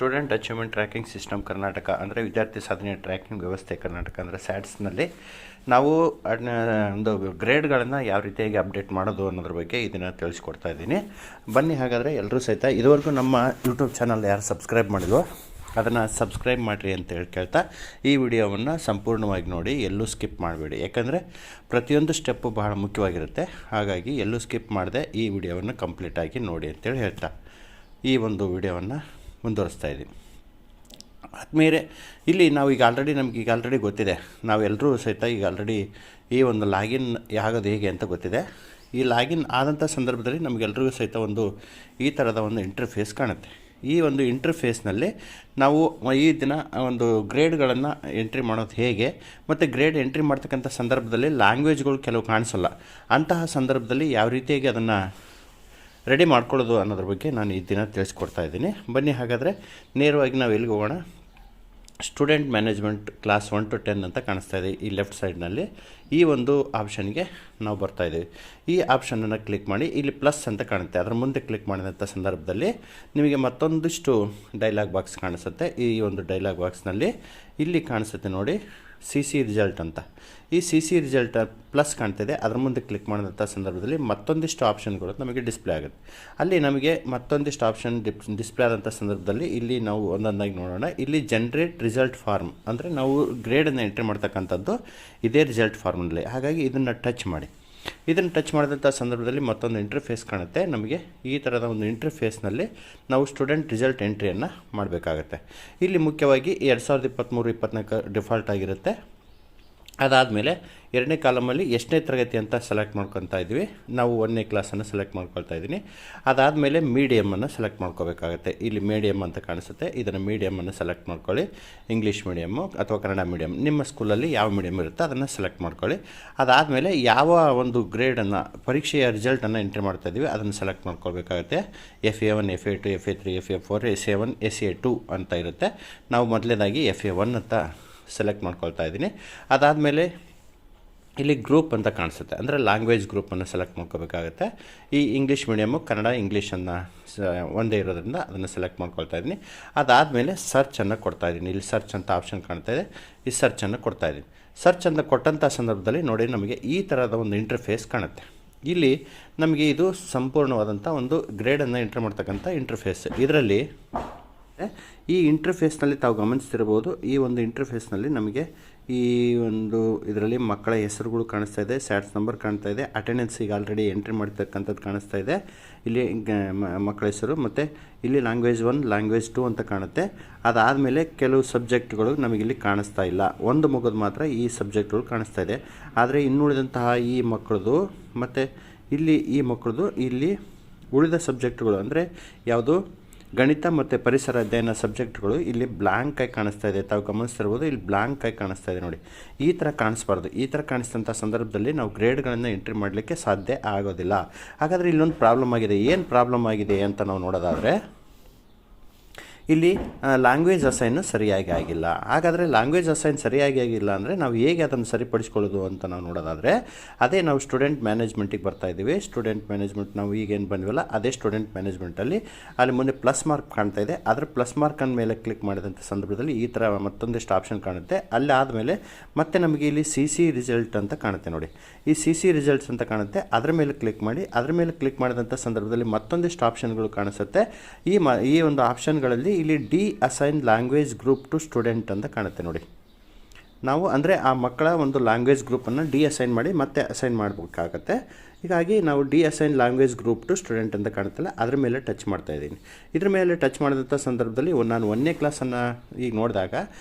Student achievement tracking system Karnataka ಅಂದರೆ ವಿದ್ಯಾರ್ಥಿ ಸಾಧನೆ ಟ್ರ್ಯಾಕಿಂಗ್ ವ್ಯವಸ್ಥೆ ಕರ್ನಾಟಕ ಅಂದರೆ ಸ್ಯಾಟ್ಸ್ನಲ್ಲಿ ನಾವು ಒಂದು ಗ್ರೇಡ್ಗಳನ್ನು ಯಾವ ರೀತಿಯಾಗಿ ಅಪ್ಡೇಟ್ ಮಾಡೋದು ಅನ್ನೋದ್ರ ಬಗ್ಗೆ ಇದನ್ನು ತಿಳಿಸ್ಕೊಡ್ತಾ ಇದ್ದೀನಿ. ಬನ್ನಿ ಹಾಗಾದರೆ ಎಲ್ಲರೂ ಸಹಿತ ಇದುವರೆಗೂ ನಮ್ಮ ಯೂಟ್ಯೂಬ್ ಚಾನಲ್ ಯಾರು ಸಬ್ಸ್ಕ್ರೈಬ್ ಮಾಡಿದ್ವೋ ಅದನ್ನು ಸಬ್ಸ್ಕ್ರೈಬ್ ಮಾಡಿರಿ ಅಂತ ಕೇಳ್ತಾ ಈ ವಿಡಿಯೋವನ್ನು ಸಂಪೂರ್ಣವಾಗಿ ನೋಡಿ, ಎಲ್ಲೂ ಸ್ಕಿಪ್ ಮಾಡಬೇಡಿ. ಯಾಕಂದರೆ ಪ್ರತಿಯೊಂದು ಸ್ಟೆಪ್ಪು ಬಹಳ ಮುಖ್ಯವಾಗಿರುತ್ತೆ. ಹಾಗಾಗಿ ಎಲ್ಲೂ ಸ್ಕಿಪ್ ಮಾಡದೆ ಈ ವಿಡಿಯೋವನ್ನು ಕಂಪ್ಲೀಟಾಗಿ ನೋಡಿ ಅಂತೇಳಿ ಹೇಳ್ತಾ ಈ ಒಂದು ವಿಡಿಯೋವನ್ನು ಮುಂದುವರಿಸ್ತಾ ಇದ್ದೀನಿ. ಆದಮೇಲೆ ಇಲ್ಲಿ ನಾವು ಈಗ ಆಲ್ರೆಡಿ ಗೊತ್ತಿದೆ, ನಾವೆಲ್ಲರೂ ಸಹಿತ ಈಗ ಆಲ್ರೆಡಿ ಈ ಒಂದು ಲಾಗಿನ್ ಆಗೋದು ಹೇಗೆ ಅಂತ ಗೊತ್ತಿದೆ. ಈ ಲಾಗಿನ್ ಆದಂಥ ಸಂದರ್ಭದಲ್ಲಿ ನಮಗೆಲ್ರಿಗೂ ಸಹಿತ ಒಂದು ಈ ಥರದ ಒಂದು ಇಂಟರ್ಫೇಸ್ ಕಾಣುತ್ತೆ. ಈ ಒಂದು ಇಂಟರ್ಫೇಸ್ನಲ್ಲಿ ನಾವು ಈ ದಿನ ಒಂದು ಗ್ರೇಡ್ಗಳನ್ನು ಎಂಟ್ರಿ ಮಾಡೋದು ಹೇಗೆ, ಮತ್ತು ಗ್ರೇಡ್ ಎಂಟ್ರಿ ಮಾಡ್ತಕ್ಕಂಥ ಸಂದರ್ಭದಲ್ಲಿ ಲ್ಯಾಂಗ್ವೇಜ್ಗಳು ಕೆಲವು ಕಾಣಿಸಲ್ಲ. ಅಂತಹ ಸಂದರ್ಭದಲ್ಲಿ ಯಾವ ರೀತಿಯಾಗಿ ಅದನ್ನು ರೆಡಿ ಮಾಡ್ಕೊಳ್ಳೋದು ಅನ್ನೋದ್ರ ಬಗ್ಗೆ ನಾನು ಈ ದಿನ ತಿಳಿಸ್ಕೊಡ್ತಾ ಇದ್ದೀನಿ. ಬನ್ನಿ ಹಾಗಾದರೆ ನೇರವಾಗಿ ನಾವು ಎಲ್ಲಿಗೆ ಹೋಗೋಣ. ಸ್ಟೂಡೆಂಟ್ ಮ್ಯಾನೇಜ್ಮೆಂಟ್ ಕ್ಲಾಸ್ 1 to 10 ಅಂತ ಕಾಣಿಸ್ತಾ ಇದೆ. ಈ ಲೆಫ್ಟ್ ಸೈಡ್ನಲ್ಲಿ ಈ ಒಂದು ಆಪ್ಷನ್ಗೆ ನಾವು ಬರ್ತಾಯಿದ್ದೀವಿ. ಈ ಆಪ್ಷನನ್ನು ಕ್ಲಿಕ್ ಮಾಡಿ ಇಲ್ಲಿ ಪ್ಲಸ್ ಅಂತ ಕಾಣುತ್ತೆ. ಅದರ ಮುಂದೆ ಕ್ಲಿಕ್ ಮಾಡಿದಂಥ ಸಂದರ್ಭದಲ್ಲಿ ನಿಮಗೆ ಮತ್ತೊಂದಿಷ್ಟು ಡೈಲಾಗ್ ಬಾಕ್ಸ್ ಕಾಣಿಸುತ್ತೆ. ಈ ಒಂದು ಡೈಲಾಗ್ ಬಾಕ್ಸ್ನಲ್ಲಿ ಇಲ್ಲಿ ಕಾಣಿಸುತ್ತೆ ನೋಡಿ, CC ರಿಸಲ್ಟ್ ಅಂತ. ಈ CC ರಿಸಲ್ಟ್ ಪ್ಲಸ್ ಕಾಣ್ತಿದೆ. ಅದರ ಮುಂದೆ ಕ್ಲಿಕ್ ಮಾಡಿದಂಥ ಸಂದರ್ಭದಲ್ಲಿ ಮತ್ತೊಂದಿಷ್ಟು ಆಪ್ಷನ್ಗಳು ನಮಗೆ ಡಿಸ್ಪ್ಲೇ ಆಗುತ್ತೆ. ಅಲ್ಲಿ ನಮಗೆ ಮತ್ತೊಂದಿಷ್ಟು ಆಪ್ಷನ್ ಡಿಸ್ಪ್ಲೇ ಆದಂಥ ಸಂದರ್ಭದಲ್ಲಿ ಇಲ್ಲಿ ನಾವು ಒಂದೊಂದಾಗಿ ನೋಡೋಣ. ಇಲ್ಲಿ ಜನರೇಟ್ ರಿಸಲ್ಟ್ ಫಾರ್ಮ್ ಅಂದರೆ ನಾವು ಗ್ರೇಡನ್ನು ಎಂಟ್ರಿ ಮಾಡ್ತಕ್ಕಂಥದ್ದು ಇದೇ ರಿಸಲ್ಟ್ ಫಾರ್ಮ್ನಲ್ಲಿ. ಹಾಗಾಗಿ ಇದನ್ನು ಟಚ್ ಮಾಡಿ. ಇದನ್ನು ಟಚ್ ಮಾಡಿದಂಥ ಸಂದರ್ಭದಲ್ಲಿ ಮತ್ತೊಂದು ಇಂಟರ್ಫೇಸ್ ಕಾಣುತ್ತೆ. ನಮಗೆ ಈ ಥರದ ಒಂದು ಇಂಟರ್ಫೇಸ್ನಲ್ಲಿ ನಾವು ಸ್ಟೂಡೆಂಟ್ ರಿಸಲ್ಟ್ ಎಂಟ್ರಿಯನ್ನು ಮಾಡಬೇಕಾಗತ್ತೆ. ಇಲ್ಲಿ ಮುಖ್ಯವಾಗಿ 2023-24 ಡಿಫಾಲ್ಟ್ ಆಗಿರುತ್ತೆ. ಅದಾದಮೇಲೆ ಎರಡನೇ ಕಾಲಮಲ್ಲಿ ಎಷ್ಟನೇ ತರಗತಿ ಅಂತ ಸೆಲೆಕ್ಟ್ ಮಾಡ್ಕೊತಾ ಇದ್ವಿ. ನಾವು 1ನೇ ಕ್ಲಾಸನ್ನು ಸೆಲೆಕ್ಟ್ ಮಾಡ್ಕೊಳ್ತಾ ಇದ್ದೀನಿ. ಅದಾದಮೇಲೆ ಮೀಡಿಯಮನ್ನು ಸೆಲೆಕ್ಟ್ ಮಾಡ್ಕೋಬೇಕಾಗತ್ತೆ. ಇಲ್ಲಿ ಮೀಡಿಯಮ್ ಅಂತ ಕಾಣಿಸುತ್ತೆ. ಇದನ್ನು ಮೀಡಿಯಮನ್ನು ಸೆಲೆಕ್ಟ್ ಮಾಡ್ಕೊಳ್ಳಿ. ಇಂಗ್ಲೀಷ್ ಮೀಡಿಯಮ್ಮು ಅಥವಾ ಕನ್ನಡ ಮೀಡಿಯಮ್, ನಿಮ್ಮ ಸ್ಕೂಲಲ್ಲಿ ಯಾವ ಮೀಡಿಯಮ್ ಇರುತ್ತೋ ಅದನ್ನು ಸೆಲೆಕ್ಟ್ ಮಾಡ್ಕೊಳ್ಳಿ. ಅದಾದಮೇಲೆ ಯಾವ ಒಂದು ಗ್ರೇಡನ್ನು ಪರೀಕ್ಷೆಯ ರಿಸಲ್ಟನ್ನು ಎಂಟ್ರಿ ಮಾಡ್ತಾಯಿದ್ವಿ ಅದನ್ನು select ಮಾಡ್ಕೊಳ್ಬೇಕಾಗುತ್ತೆ. FA1, FA2, FA3, FA4, SA1, SA2 ಅಂತ ಇರುತ್ತೆ. ನಾವು ಮೊದಲನೇದಾಗಿ FA1 ಅಂತ ಸೆಲೆಕ್ಟ್ ಮಾಡ್ಕೊಳ್ತಾ ಇದ್ದೀನಿ. ಅದಾದಮೇಲೆ ಇಲ್ಲಿ ಗ್ರೂಪ್ ಅಂತ ಕಾಣಿಸುತ್ತೆ, ಅಂದರೆ ಲ್ಯಾಂಗ್ವೇಜ್ ಗ್ರೂಪನ್ನು ಸೆಲೆಕ್ಟ್ ಮಾಡ್ಕೋಬೇಕಾಗುತ್ತೆ. ಈ ಇಂಗ್ಲೀಷ್ ಮೀಡಿಯಮ್ಮು ಕನ್ನಡ ಇಂಗ್ಲೀಷನ್ನು ಒಂದೇ ಇರೋದ್ರಿಂದ ಅದನ್ನು ಸೆಲೆಕ್ಟ್ ಮಾಡ್ಕೊಳ್ತಾ ಇದ್ದೀನಿ. ಅದಾದಮೇಲೆ ಸರ್ಚನ್ನು ಕೊಡ್ತಾಯಿದ್ದೀನಿ. ಇಲ್ಲಿ ಸರ್ಚ್ ಅಂತ ಆಪ್ಷನ್ ಕಾಣ್ತಾ ಇದೆ. ಈ ಸರ್ಚನ್ನು ಕೊಡ್ತಾಯಿದ್ದೀನಿ. ಸರ್ಚ್ ಅಂತ ಕೊಟ್ಟಂಥ ಸಂದರ್ಭದಲ್ಲಿ ನೋಡಿ ನಮಗೆ ಈ ಥರದ ಒಂದು ಇಂಟರ್ಫೇಸ್ ಕಾಣುತ್ತೆ. ಇಲ್ಲಿ ನಮಗೆ ಇದು ಸಂಪೂರ್ಣವಾದಂಥ ಒಂದು ಗ್ರೇಡನ್ನು ಎಂಟ್ರಿ ಮಾಡ್ತಕ್ಕಂಥ ಇಂಟರ್ಫೇಸ್. ಇದರಲ್ಲಿ ಈ ಇಂಟರ್ಫೇಸ್ನಲ್ಲಿ ತಾವು ಗಮನಿಸ್ತಿರ್ಬೋದು. ಈ ಒಂದು ಇಂಟರ್ಫೇಸ್ನಲ್ಲಿ ನಮಗೆ ಈ ಒಂದು ಇದರಲ್ಲಿ ಮಕ್ಕಳ ಹೆಸರುಗಳು ಕಾಣಿಸ್ತಾ ಇದೆ, ಸ್ಯಾಟ್ಸ್ ನಂಬರ್ ಕಾಣ್ತಾ ಇದೆ, ಅಟೆಂಡೆನ್ಸ್ ಈಗ ಆಲ್ರೆಡಿ ಎಂಟ್ರಿ ಮಾಡ್ತಕ್ಕಂಥದ್ದು ಕಾಣಿಸ್ತಾ ಇದೆ. ಇಲ್ಲಿ ಮಕ್ಕಳ ಹೆಸರು ಮತ್ತು ಇಲ್ಲಿ ಲ್ಯಾಂಗ್ವೇಜ್ 1, ಲ್ಯಾಂಗ್ವೇಜ್ 2 ಅಂತ ಕಾಣುತ್ತೆ. ಅದಾದಮೇಲೆ ಕೆಲವು ಸಬ್ಜೆಕ್ಟ್ಗಳು ನಮಗಿಲ್ಲಿ ಕಾಣಿಸ್ತಾ ಇಲ್ಲ. ಒಂದು ಮಗುದು ಮಾತ್ರ ಈ ಸಬ್ಜೆಕ್ಟ್ಗಳು ಕಾಣಿಸ್ತಾ ಇದೆ. ಆದರೆ ಇನ್ನುಳಿದಂತಹ ಈ ಮಕ್ಕಳದು ಮತ್ತು ಇಲ್ಲಿ ಈ ಮಕ್ಕಳದು ಇಲ್ಲಿ ಉಳಿದ ಸಬ್ಜೆಕ್ಟ್ಗಳು ಅಂದರೆ ಯಾವುದು ಗಣಿತ ಮತ್ತು ಪರಿಸರ ಅಧ್ಯಯನ ಸಬ್ಜೆಕ್ಟ್ಗಳು ಇಲ್ಲಿ ಬ್ಲ್ಯಾಂಕ್ ಆಗಿ ಕಾಣಿಸ್ತಾ ಇದೆ. ತಾವು ಗಮನಿಸ್ತಿರ್ಬೋದು, ಇಲ್ಲಿ ಬ್ಲ್ಯಾಂಕ್ ಆಗಿ ಕಾಣಿಸ್ತಾ ಇದೆ ನೋಡಿ. ಈ ಥರ ಕಾಣಿಸ್ಬಾರ್ದು. ಈ ಥರ ಕಾಣಿಸಿದಂಥ ಸಂದರ್ಭದಲ್ಲಿ ನಾವು ಗ್ರೇಡ್ಗಳನ್ನು ಎಂಟ್ರಿ ಮಾಡಲಿಕ್ಕೆ ಸಾಧ್ಯ ಆಗೋದಿಲ್ಲ. ಹಾಗಾದರೆ ಇಲ್ಲೊಂದು ಪ್ರಾಬ್ಲಮ್ ಆಗಿದೆ. ಏನು ಪ್ರಾಬ್ಲಮ್ ಆಗಿದೆ ಅಂತ ನಾವು ನೋಡೋದಾದರೆ ಇಲ್ಲಿ ಲ್ಯಾಂಗ್ವೇಜ್ ಅಸೈನು ಸರಿಯಾಗಿ ಆಗಿಲ್ಲ. ಹಾಗಾದರೆ ಲ್ಯಾಂಗ್ವೇಜ್ ಅಸೈನ್ ಸರಿಯಾಗಿ ಆಗಿಲ್ಲ ಅಂದರೆ ನಾವು ಹೇಗೆ ಅದನ್ನು ಸರಿಪಡಿಸ್ಕೊಳ್ಳೋದು ಅಂತ ನಾವು ನೋಡೋದಾದರೆ ಅದೇ ನಾವು ಸ್ಟೂಡೆಂಟ್ ಮ್ಯಾನೇಜ್ಮೆಂಟಿಗೆ ಬರ್ತಾಯಿದ್ದೀವಿ. ಸ್ಟೂಡೆಂಟ್ ಮ್ಯಾನೇಜ್ಮೆಂಟ್ ನಾವು ಈಗೇನು ಬಂದಿವಲ್ಲ ಅದೇ ಸ್ಟೂಡೆಂಟ್ ಮ್ಯಾನೇಜ್ಮೆಂಟಲ್ಲಿ ಅಲ್ಲಿ ಮುಂದೆ ಪ್ಲಸ್ ಮಾರ್ಕ್ ಕಾಣ್ತಾ ಇದೆ. ಅದರ ಪ್ಲಸ್ ಮಾರ್ಕನ್ನ ಮೇಲೆ ಕ್ಲಿಕ್ ಮಾಡಿದಂಥ ಸಂದರ್ಭದಲ್ಲಿ ಈ ಥರ ಮತ್ತೊಂದಿಷ್ಟು ಆಪ್ಷನ್ ಕಾಣುತ್ತೆ. ಅಲ್ಲಿ ಆದಮೇಲೆ ಮತ್ತೆ ನಮಗೆ ಇಲ್ಲಿ CC ರಿಸಲ್ಟ್ ಅಂತ ಕಾಣುತ್ತೆ ನೋಡಿ. ಈ CC ರಿಸಲ್ಟ್ಸ್ ಅಂತ ಕಾಣುತ್ತೆ. ಅದರ ಮೇಲೆ ಕ್ಲಿಕ್ ಮಾಡಿ. ಅದರ ಮೇಲೆ ಕ್ಲಿಕ್ ಮಾಡಿದಂಥ ಸಂದರ್ಭದಲ್ಲಿ ಮತ್ತೊಂದಿಷ್ಟು ಆಪ್ಷನ್ಗಳು ಕಾಣಿಸುತ್ತೆ. ಈ ಒಂದು ಆಪ್ಷನ್ಗಳಲ್ಲಿ ಇಲ್ಲಿ deassign language group to student ಅಂತ ಕಾಣುತ್ತೆ ನೋಡಿ. ನಾವು ಅಂದರೆ ಆ ಮಕ್ಕಳ ಒಂದು ಲ್ಯಾಂಗ್ವೇಜ್ ಗ್ರೂಪನ್ನು ಡಿ-ಅಸೈನ್ ಮಾಡಿ ಮತ್ತೆ ಅಸೈನ್ ಮಾಡಬೇಕಾಗತ್ತೆ. ಹೀಗಾಗಿ ನಾವು deassign language group to student ಅಂತ ಕಾಣುತ್ತಲ್ಲ ಅದರ ಮೇಲೆ ಟಚ್ ಮಾಡ್ತಾಯಿದ್ದೀನಿ. ಇದ್ರ ಮೇಲೆ ಟಚ್ ಮಾಡಿದಂಥ ಸಂದರ್ಭದಲ್ಲಿ ನಾನು 1ನೇ ಕ್ಲಾಸನ್ನು ಈಗ ನೋಡಿದಾಗ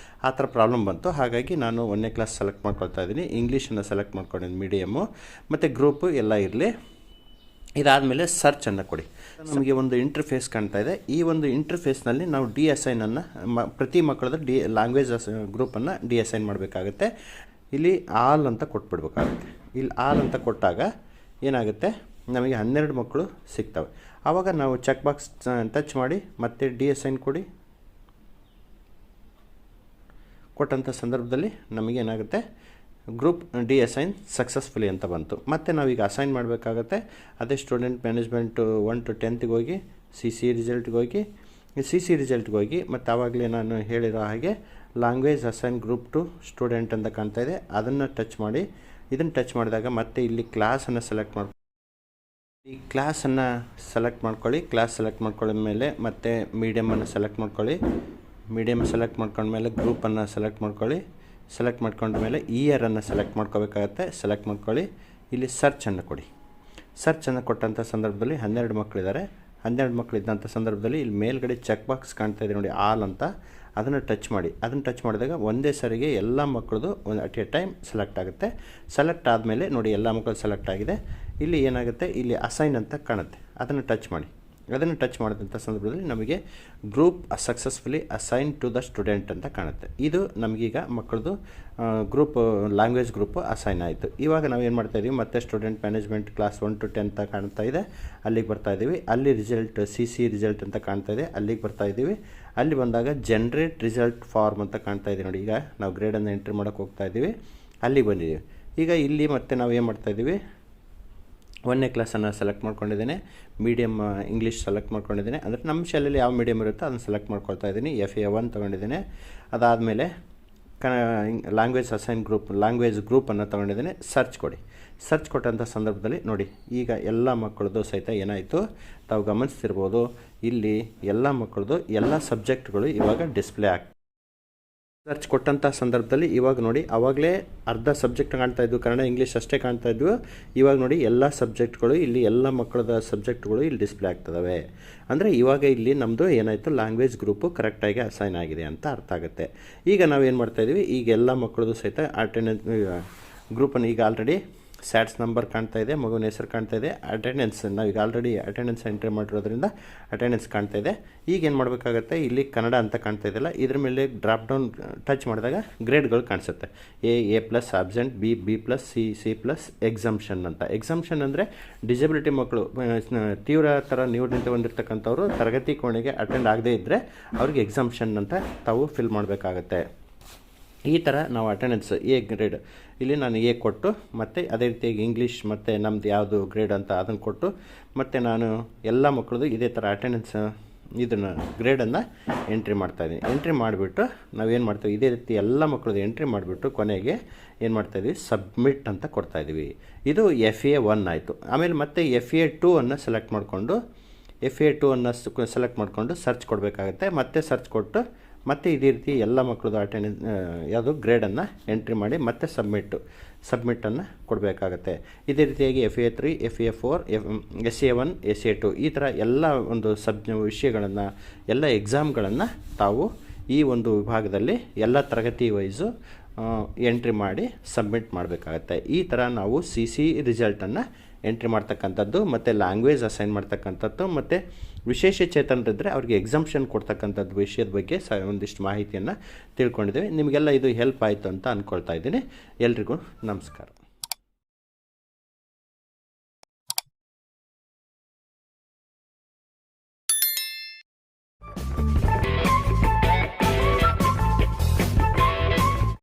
ಆ ಥರ ಪ್ರಾಬ್ಲಮ್ ಬಂತು. ಹಾಗಾಗಿ ನಾನು 1ನೇ ಕ್ಲಾಸ್ ಸೆಲೆಕ್ಟ್ ಮಾಡ್ಕೊಳ್ತಾ ಇದ್ದೀನಿ. ಇಂಗ್ಲೀಷನ್ನು ಸೆಲೆಕ್ಟ್ ಮಾಡ್ಕೊಂಡಿದ್ದೀನಿ, ಮೀಡಿಯಮ್ಮು ಮತ್ತು ಗ್ರೂಪು ಎಲ್ಲ ಇರಲಿ. ಇದಾದಮೇಲೆ ಸರ್ಚನ್ನು ಕೊಡಿ. ನಮಗೆ ಒಂದು ಇಂಟರ್ಫೇಸ್ ಕಾಣ್ತಾ ಇದೆ. ಈ ಒಂದು ಇಂಟರ್ಫೇಸ್ನಲ್ಲಿ ನಾವು ಡಿ-ಅಸೈನನ್ನು ಪ್ರತಿ ಮಕ್ಕಳದ ಲ್ಯಾಂಗ್ವೇಜ್ ಗ್ರೂಪನ್ನು ಡಿ-ಅಸೈನ್ ಮಾಡಬೇಕಾಗುತ್ತೆ. ಇಲ್ಲಿ ಆಲ್ ಅಂತ ಕೊಟ್ಬಿಡ್ಬೇಕಾಗುತ್ತೆ. ಇಲ್ಲಿ ಆಲ್ ಅಂತ ಕೊಟ್ಟಾಗ ಏನಾಗುತ್ತೆ, ನಮಗೆ 12 ಮಕ್ಕಳು ಸಿಗ್ತವೆ. ಆವಾಗ ನಾವು ಚೆಕ್ ಬಾಕ್ಸ್ ಟಚ್ ಮಾಡಿ ಮತ್ತೆ ಡಿ-ಅಸೈನ್ ಕೊಟ್ಟಂಥ ಸಂದರ್ಭದಲ್ಲಿ ನಮಗೇನಾಗುತ್ತೆ, ಗ್ರೂಪ್ ಡಿ-ಅಸೈನ್ ಸಕ್ಸಸ್ಫುಲಿ ಅಂತ ಬಂತು. ಮತ್ತು ನಾವೀಗ ಅಸೈನ್ ಮಾಡಬೇಕಾಗತ್ತೆ. ಅದೇ ಸ್ಟೂಡೆಂಟ್ ಮ್ಯಾನೇಜ್ಮೆಂಟು 1 to 10ಗೆ ಹೋಗಿ CC ರಿಸಲ್ಟ್ಗೆ ಹೋಗಿ ಸಿ ಸಿ ರಿಸಲ್ಟ್ಗೆ ಹೋಗಿ ಮತ್ತು ಆವಾಗಲೇ ನಾನು ಹೇಳಿರೋ ಹಾಗೆ language assign group to student ಅಂತ ಕಾಣ್ತಾ ಇದೆ, ಅದನ್ನು ಟಚ್ ಮಾಡಿ. ಇದನ್ನು ಟಚ್ ಮಾಡಿದಾಗ ಮತ್ತೆ ಇಲ್ಲಿ ಕ್ಲಾಸನ್ನು ಸೆಲೆಕ್ಟ್ ಮಾಡಿ ಈ ಕ್ಲಾಸನ್ನು ಸೆಲೆಕ್ಟ್ ಮಾಡ್ಕೊಳ್ಳಿ. ಕ್ಲಾಸ್ ಸೆಲೆಕ್ಟ್ ಮಾಡ್ಕೊಳ್ಳೋ ಮೇಲೆ ಮತ್ತೆ ಮೀಡಿಯಮನ್ನು ಸೆಲೆಕ್ಟ್ ಮಾಡ್ಕೊಳ್ಳಿ. ಮೀಡಿಯಮ್ ಸೆಲೆಕ್ಟ್ ಮಾಡ್ಕೊಂಡ್ಮೇಲೆ ಗ್ರೂಪನ್ನು ಸೆಲೆಕ್ಟ್ ಮಾಡ್ಕೊಳ್ಳಿ. ಸೆಲೆಕ್ಟ್ ಮಾಡ್ಕೊಂಡ್ಮೇಲೆ ಇಯರನ್ನು ಸೆಲೆಕ್ಟ್ ಮಾಡ್ಕೋಬೇಕಾಗತ್ತೆ. ಸೆಲೆಕ್ಟ್ ಮಾಡ್ಕೊಳ್ಳಿ. ಇಲ್ಲಿ ಸರ್ಚನ್ನು ಕೊಡಿ. ಸರ್ಚನ್ನು ಕೊಟ್ಟಂಥ ಸಂದರ್ಭದಲ್ಲಿ 12 ಮಕ್ಕಳಿದ್ದಾರೆ. 12 ಮಕ್ಕಳಿದ್ದಂಥ ಸಂದರ್ಭದಲ್ಲಿ ಇಲ್ಲಿ ಮೇಲ್ಗಡೆ ಚೆಕ್ ಬಾಕ್ಸ್ ಕಾಣ್ತಾ ಇದೆ ನೋಡಿ, ಆಲ್ ಅಂತ, ಅದನ್ನು ಟಚ್ ಮಾಡಿ. ಅದನ್ನು ಟಚ್ ಮಾಡಿದಾಗ ಒಂದೇ ಸರಿಗೆ ಎಲ್ಲ ಮಕ್ಕಳದು ಒಂದು ಅಟ್ ಎ ಟೈಮ್ ಸೆಲೆಕ್ಟ್ ಆಗುತ್ತೆ. ಸೆಲೆಕ್ಟ್ ಆದಮೇಲೆ ನೋಡಿ ಎಲ್ಲ ಮಕ್ಕಳು ಸೆಲೆಕ್ಟ್ ಆಗಿದೆ. ಇಲ್ಲಿ ಏನಾಗುತ್ತೆ, ಇಲ್ಲಿ ಅಸೈನ್ ಅಂತ ಕಾಣುತ್ತೆ, ಅದನ್ನು ಟಚ್ ಮಾಡಿ. ಅದನ್ನು ಟಚ್ ಮಾಡಿದಂಥ ಸಂದರ್ಭದಲ್ಲಿ ನಮಗೆ group successfully assign to the student ಅಂತ ಕಾಣುತ್ತೆ. ಇದು ನಮಗೀಗ ಮಕ್ಕಳದು ಗ್ರೂಪ್ ಲ್ಯಾಂಗ್ವೇಜ್ ಗ್ರೂಪು ಅಸೈನ್ ಆಯಿತು. ಇವಾಗ ನಾವು ಏನು ಮಾಡ್ತಾಯಿದ್ದೀವಿ, ಮತ್ತೆ ಸ್ಟೂಡೆಂಟ್ ಮ್ಯಾನೇಜ್ಮೆಂಟ್ ಕ್ಲಾಸ್ 1 to 10 ಅಂತ ಕಾಣ್ತಾ ಇದೆ, ಅಲ್ಲಿಗೆ ಬರ್ತಾಯಿದ್ದೀವಿ. ಅಲ್ಲಿ ರಿಸಲ್ಟ್ ಸಿ ಸಿ ರಿಸಲ್ಟ್ ಅಂತ ಕಾಣ್ತಾ ಇದೆ, ಅಲ್ಲಿಗೆ ಬರ್ತಾಯಿದ್ದೀವಿ. ಅಲ್ಲಿ ಬಂದಾಗ ಜನ್ರೇಟ್ ರಿಸಲ್ಟ್ ಫಾರ್ಮ್ ಅಂತ ಕಾಣ್ತಾ ಇದೆ ನೋಡಿ. ಈಗ ನಾವು ಗ್ರೇಡನ್ನು ಎಂಟ್ರಿ ಮಾಡೋಕ್ಕೆ ಹೋಗ್ತಾಯಿದ್ದೀವಿ, ಅಲ್ಲಿಗೆ ಬಂದಿದ್ದೀವಿ. ಈಗ ಇಲ್ಲಿ ಮತ್ತೆ ನಾವು ಏನು ಮಾಡ್ತಾಯಿದ್ದೀವಿ, 1ನೇ ಕ್ಲಾಸನ್ನು ಸೆಲೆಕ್ಟ್ ಮಾಡ್ಕೊಂಡಿದ್ದೇನೆ, ಮೀಡಿಯಮ್ ಇಂಗ್ಲೀಷ್ ಸೆಲೆಕ್ಟ್ ಮಾಡ್ಕೊಂಡಿದ್ದೇನೆ. ಅಂದರೆ ನಮ್ಮ ಶಾಲೆಯಲ್ಲಿ ಯಾವ ಮೀಡಿಯಮ್ ಇರುತ್ತೋ ಅದನ್ನು ಸೆಲೆಕ್ಟ್ ಮಾಡ್ಕೊಳ್ತಾ ಇದ್ದೀನಿ. FA1 ತೊಗೊಂಡಿದ್ದೇನೆ. ಅದಾದಮೇಲೆ ಲ್ಯಾಂಗ್ವೇಜ್ ಅಸೈನ್ ಲ್ಯಾಂಗ್ವೇಜ್ ಗ್ರೂಪನ್ನು ತೊಗೊಂಡಿದ್ದೇನೆ. ಸರ್ಚ್ ಕೊಡಿ. ಸರ್ಚ್ ಕೊಟ್ಟಂಥ ಸಂದರ್ಭದಲ್ಲಿ ನೋಡಿ, ಈಗ ಎಲ್ಲ ಮಕ್ಕಳದು ಸಹಿತ ಏನಾಯಿತು ತಾವು ಗಮನಿಸ್ತಿರ್ಬೋದು, ಇಲ್ಲಿ ಎಲ್ಲ ಮಕ್ಕಳದು ಎಲ್ಲ ಸಬ್ಜೆಕ್ಟ್ಗಳು ಇವಾಗ ಡಿಸ್ಪ್ಲೇ ಆಗ್ತದೆ. ಸರ್ಚ್ ಕೊಟ್ಟಂಥ ಸಂದರ್ಭದಲ್ಲಿ ಇವಾಗ ನೋಡಿ, ಆವಾಗಲೇ ಅರ್ಧ ಸಬ್ಜೆಕ್ಟ್ ಕಾಣ್ತಾ ಇದ್ವು, ಕನ್ನಡ ಇಂಗ್ಲೀಷ್ ಅಷ್ಟೇ ಕಾಣ್ತಾ ಇದ್ವು. ಇವಾಗ ನೋಡಿ ಎಲ್ಲ ಸಬ್ಜೆಕ್ಟ್ಗಳು ಇಲ್ಲಿ ಎಲ್ಲ ಮಕ್ಕಳದ ಸಬ್ಜೆಕ್ಟ್ಗಳು ಇಲ್ಲಿ ಡಿಸ್ಪ್ಲೇ ಆಗ್ತದವೆ. ಅಂದರೆ ಇವಾಗ ಇಲ್ಲಿ ನಮ್ಮದು ಏನಾಯಿತು, ಲ್ಯಾಂಗ್ವೇಜ್ ಗ್ರೂಪು ಕರೆಕ್ಟಾಗಿ ಅಸೈನ್ ಆಗಿದೆ ಅಂತ ಅರ್ಥ ಆಗುತ್ತೆ. ಈಗ ನಾವೇನು ಮಾಡ್ತಾಯಿದ್ವಿ, ಈಗ ಎಲ್ಲ ಮಕ್ಕಳದು ಸಹಿತ ಅಟೆಂಡೆನ್ಸ್ ಗ್ರೂಪನ್ನು ಈಗ ಆಲ್ರೆಡಿ ಸ್ಯಾಟ್ಸ್ ನಂಬರ್ ಕಾಣ್ತಾ ಇದೆ, ಮಗುವಿನ ಹೆಸರು ಕಾಣ್ತಾ ಇದೆ, ಅಟೆಂಡೆನ್ಸ್ ನಾವೀಗ ಆಲ್ರೆಡಿ ಅಟೆಂಡೆನ್ಸ್ ಎಂಟ್ರಿ ಮಾಡಿರೋದ್ರಿಂದ ಅಟೆಂಡೆನ್ಸ್ ಕಾಣ್ತಾ ಇದೆ. ಈಗ ಏನು ಮಾಡಬೇಕಾಗತ್ತೆ, ಇಲ್ಲಿ ಕನ್ನಡ ಅಂತ ಕಾಣ್ತಾ ಇದೆಯಲ್ಲ, ಇದ್ರ ಮೇಲೆ ಡ್ರಾಪ್ ಡೌನ್ ಟಚ್ ಮಾಡಿದಾಗ ಗ್ರೇಡ್ಗಳು ಕಾಣಿಸುತ್ತೆ. A+ absent, B C+, exemption ಅಂತ. ಎಕ್ಸಂಪ್ಷನ್ ಅಂದರೆ ಡಿಸಬಿಲಿಟಿ ಮಕ್ಕಳು, ತೀವ್ರ ಥರ ನ್ಯೂನತೆ ಹೊಂದಿರತಕ್ಕಂಥವ್ರು ತರಗತಿ ಕೋಣೆಗೆ ಅಟೆಂಡ್ ಆಗದೇ ಇದ್ದರೆ ಅವ್ರಿಗೆ ಎಕ್ಸಂಪ್ಷನ್ ಅಂತ ತಾವು ಫಿಲ್ ಮಾಡಬೇಕಾಗತ್ತೆ. ಈ ಥರ ನಾವು ಅಟೆಂಡೆನ್ಸ್ A ಗ್ರೇಡ್ ಇಲ್ಲಿ ನಾನು A ಕೊಟ್ಟು, ಮತ್ತು ಅದೇ ರೀತಿಯಾಗಿ ಇಂಗ್ಲೀಷ್ ಮತ್ತು ನಮ್ಮದು ಯಾವುದು ಗ್ರೇಡ್ ಅಂತ ಅದನ್ನು ಕೊಟ್ಟು, ಮತ್ತು ನಾನು ಎಲ್ಲ ಮಕ್ಕಳದು ಇದೇ ಥರ ಅಟೆಂಡೆನ್ಸ್ ಇದನ್ನು ಗ್ರೇಡನ್ನು ಎಂಟ್ರಿ ಮಾಡ್ತಾಯಿದ್ದೀನಿ. ಎಂಟ್ರಿ ಮಾಡಿಬಿಟ್ಟು ನಾವೇನು ಮಾಡ್ತೀವಿ, ಇದೇ ರೀತಿ ಎಲ್ಲ ಮಕ್ಕಳದು ಎಂಟ್ರಿ ಮಾಡಿಬಿಟ್ಟು ಕೊನೆಗೆ ಏನು ಮಾಡ್ತಾಯಿದ್ವಿ, ಸಬ್ಮಿಟ್ ಅಂತ ಕೊಡ್ತಾಯಿದ್ವಿ. ಇದು FA1 ಆಯಿತು. ಆಮೇಲೆ ಮತ್ತೆ FA2 ಅನ್ನು ಸೆಲೆಕ್ಟ್ ಮಾಡಿಕೊಂಡು ಸೆಲೆಕ್ಟ್ ಮಾಡಿಕೊಂಡು ಸರ್ಚ್ ಕೊಡಬೇಕಾಗತ್ತೆ. ಮತ್ತೆ ಸರ್ಚ್ ಕೊಟ್ಟು ಮತ್ತು ಇದೇ ರೀತಿ ಎಲ್ಲ ಮಕ್ಕಳದು ಅಟೆಂಡೆನ್ಸ್ ಯಾವುದು ಗ್ರೇಡನ್ನು ಎಂಟ್ರಿ ಮಾಡಿ ಮತ್ತೆ ಸಬ್ಮಿಟನ್ನು ಕೊಡಬೇಕಾಗತ್ತೆ. ಇದೇ ರೀತಿಯಾಗಿ FA3, FA4, SA1, SA2 ಈ ಥರ ಎಲ್ಲ ಒಂದು ವಿಷಯಗಳನ್ನು, ಎಲ್ಲ ಎಕ್ಸಾಮ್ಗಳನ್ನು ತಾವು ಈ ಒಂದು ವಿಭಾಗದಲ್ಲಿ ಎಲ್ಲ ತರಗತಿ ವೈಸು ಎಂಟ್ರಿ ಮಾಡಿ ಸಬ್ಮಿಟ್ ಮಾಡಬೇಕಾಗತ್ತೆ. ಈ ಥರ ನಾವು CC ರಿಸಲ್ಟನ್ನು ಎಂಟ್ರಿ ಮಾಡ್ತಕ್ಕಂಥದ್ದು, ಮತ್ತು ಲ್ಯಾಂಗ್ವೇಜ್ ಅಸೈನ್ ಮಾಡ್ತಕ್ಕಂಥದ್ದು, ಮತ್ತು ವಿಶೇಷ ಚೇತನರಿದ್ದರೆ ಅವ್ರಿಗೆ ಎಕ್ಸಂಪ್ಷನ್ ಕೊಡ್ತಕ್ಕಂಥದ್ದು ವಿಷಯದ ಬಗ್ಗೆ ಒಂದಿಷ್ಟು ಮಾಹಿತಿಯನ್ನು ತಿಳ್ಕೊಂಡಿದ್ದೇವೆ. ನಿಮಗೆಲ್ಲ ಇದು ಹೆಲ್ಪ್ ಆಯಿತು ಅಂತ ಅಂದ್ಕೊಳ್ತಾ ಇದ್ದೀನಿ. ಎಲ್ರಿಗೂ ನಮಸ್ಕಾರ.